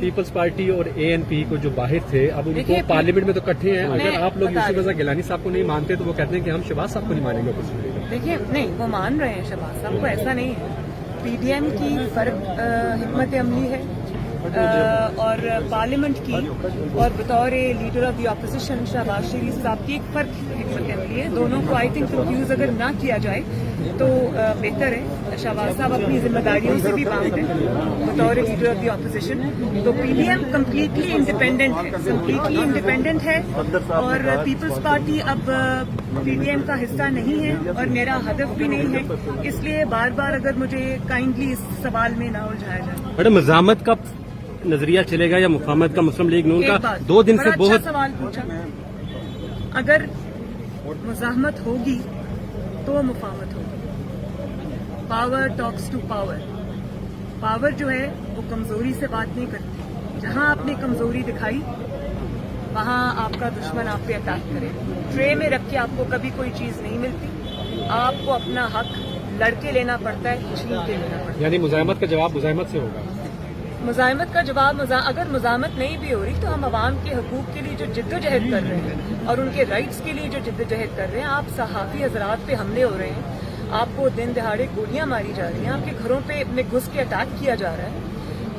Peoples party اور ANP کو جو باہر تھے اب ان کو پارلیمنٹ میں تو اکٹھے ہیں. اگر آپ لوگ یوسف رضا گیلانی صاحب کو نہیں مانتے تو وہ کہتے ہیں کہ ہم شہباز صاحب کو نہیں مانیں گے. دیکھیے نہیں وہ مان رہے ہیں شہباز صاحب کو, ایسا نہیں ہے. PDM کی فرق حکمت عملی ہے اور پارلیمنٹ کی اور بطور leader of the opposition Shehbaz Sharif صاحب کی ایک فرق حکمت عملی ہے. دونوں کو آئی تھنک کنفیوز اگر نہ کیا جائے تو بہتر ہے. شہباز صاحب اپنی ذمہ داریوں سے بھی باہر ہیں بطور لیڈر آف دی اپوزیشن. تو PDM کمپلیٹلی انڈیپینڈنٹ ہے اور پیپلز پارٹی اب PDM کا حصہ نہیں ہے اور میرا ہدف بھی نہیں ہے. اس لیے بار بار اگر مجھے کائنڈلی اس سوال میں نہ الجھایا جائے. میڈم مزاحمت کا نظریہ چلے گا یا مفاہمت کا؟ مسلم لیگ نون کا 2 دن سے بہت اچھا سوال پوچھا. اگر مزاحمت ہوگی تو مفاہمت ہوگی. Power talks to power. Power جو ہے وہ کمزوری سے بات نہیں کرتی. جہاں آپ نے کمزوری دکھائی وہاں آپ کا دشمن آپ پہ اٹیک کرے. ٹرے میں رکھ کے آپ کو کبھی کوئی چیز نہیں ملتی. آپ کو اپنا حق لڑ کے لینا پڑتا ہے, چھین کے لینا پڑتا ہے. یعنی مزاحمت کا جواب مزاحمت سے ہوگا. مزاحمت کا جواب اگر مزاحمت نہیں بھی ہو رہی تو ہم عوام کے حقوق کے لیے جو جدوجہد کر رہے ہیں اور ان کے رائٹس کے لیے جو جدوجہد کر رہے ہیں. آپ صحافی حضرات پہ حملے ہو رہے ہیں, آپ کو دن دہاڑے گولیاں ماری جا رہی ہیں, آپ کے گھروں پہ میں گھس کے اٹیک کیا جا رہا ہے.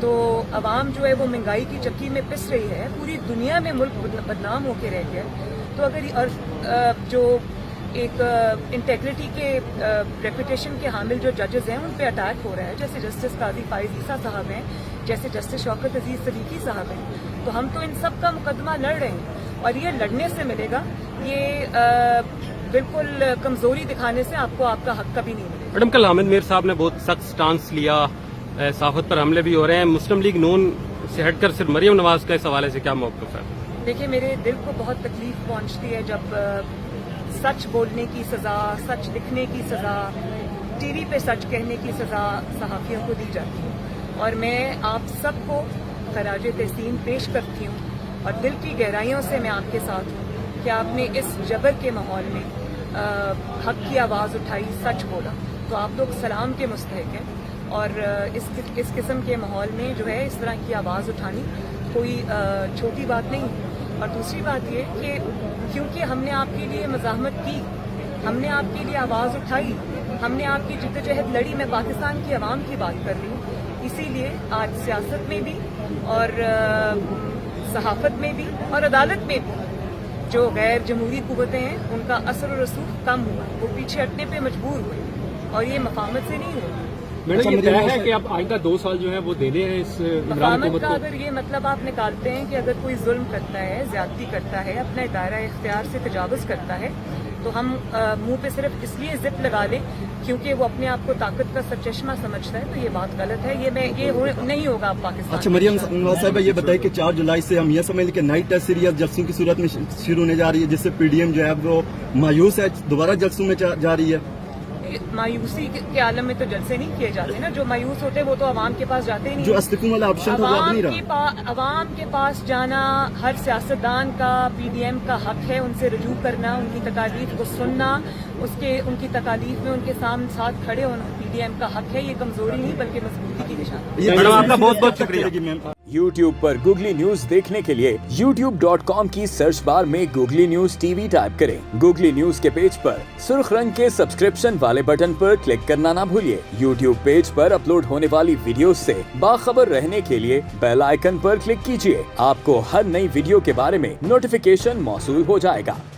تو عوام جو ہے وہ مہنگائی کی چکی میں پس رہی ہے. پوری دنیا میں ملک بدنام ہو کے رہ گیا. تو اگر جو ایک انٹیگریٹی کے ریپوٹیشن کے حامل جو ججز ہیں ان پہ اٹیک ہو رہا ہے, جیسے جسٹس قاضی فائز عیسیٰ صاحب ہیں, جیسے جسٹس شوکت عزیز صدیقی صاحب ہیں, تو ہم تو ان سب کا مقدمہ لڑ رہے ہیں اور یہ لڑنے سے ملے گا. یہ بالکل کمزوری دکھانے سے آپ کو آپ کا حق کبھی نہیں ملے گا. میڈم کل حامد میر صاحب نے بہت سخت سٹانس لیا, صحافت پر حملے بھی ہو رہے ہیں. مسلم لیگ نون سے ہٹ کر صرف مریم نواز کا اس حوالے سے کیا موقف ہے؟ دیکھیے میرے دل کو بہت تکلیف پہنچتی ہے جب سچ بولنے کی سزا, سچ لکھنے کی سزا, ٹی وی پہ سچ کہنے کی سزا صحافیوں کو دی جاتی ہے. اور میں آپ سب کو خراج تحسین پیش کرتی ہوں اور دل کی گہرائیوں سے میں آپ کے ساتھ ہوں کہ آپ نے اس جبر کے ماحول میں حق کی آواز اٹھائی, سچ بولا, تو آپ لوگ سلام کے مستحق ہیں. اور اس قسم کے ماحول میں جو ہے اس طرح کی آواز اٹھانی کوئی چھوٹی بات نہیں. اور دوسری بات یہ کہ کیونکہ ہم نے آپ کے لیے مزاحمت کی, ہم نے آپ کے لیے آواز اٹھائی, ہم نے آپ کی جدوجہد لڑی, میں پاکستان کی عوام کی بات کر رہی ہوں, اسی لیے آج سیاست میں بھی اور صحافت میں بھی اور عدالت میں بھی جو غیر جمہوری قوتیں ہیں ان کا اثر و رسوخ کم ہوا, وہ پیچھے ہٹنے پہ مجبور ہوئے اور یہ مفاہمت سے نہیں ہوا. میڈم یہ طے ہے کہ اب آئندہ 2 سال جو ہے وہ دینے ہیں اس عمران مفاہمت حکومت کا کو؟ اگر یہ مطلب آپ نکالتے ہیں کہ اگر کوئی ظلم کرتا ہے, زیادتی کرتا ہے, اپنا دائرہ اختیار سے تجاوز کرتا ہے تو ہم منہ پہ صرف اس لیے زپ لگا لیں کیونکہ وہ اپنے آپ کو طاقت کا سرچشمہ سمجھتا ہے, تو یہ بات غلط ہے. یہ نہیں ہوگا اب پاکستان. اچھا مریم نواز صاحبہ یہ بتائیں کہ 4 جولائی سے ہم یہ سمجھ لیں کہ نئی ٹیسٹ سیریز جلسوں کی صورت میں شروع ہونے جا رہی ہے, جس سے PDM جو ہے وہ مایوس ہے, دوبارہ جلسوں میں جا رہی ہے. مایوسی کے عالم میں تو جلسے نہیں کیے جاتے نا. جو مایوس ہوتے ہیں وہ تو عوام کے پاس جاتے ہی نہیں. جو استعفوں والا آپشن تھا وہ اب نہیں رہا. عوام کے پاس جانا ہر سیاستدان کا, PDM کا حق ہے. ان سے رجوع کرنا, ان کی تکالیف کو سننا, ان کی تکالیف میں ان کے ساتھ کھڑے ہونا PDM کا حق ہے. یہ کمزوری نہیں بلکہ مضبوطی کی نشانی. میڈم آپ کا بہت بہت شکریہ. YouTube پر گوگلی نیوز دیکھنے کے لیے youtube.com کی سرچ بار میں گوگلی نیوز TV ٹائپ کریں. گوگلی نیوز کے پیج پر سرخ رنگ کے سبسکرپشن والے بٹن پر کلک کرنا نہ بھولیے. YouTube پیج پر اپلوڈ ہونے والی ویڈیوز سے باخبر رہنے کے لیے بیل آئیکن پر کلک کیجیے. آپ کو ہر نئی ویڈیو کے بارے میں نوٹیفیکیشن موصول ہو جائے گا.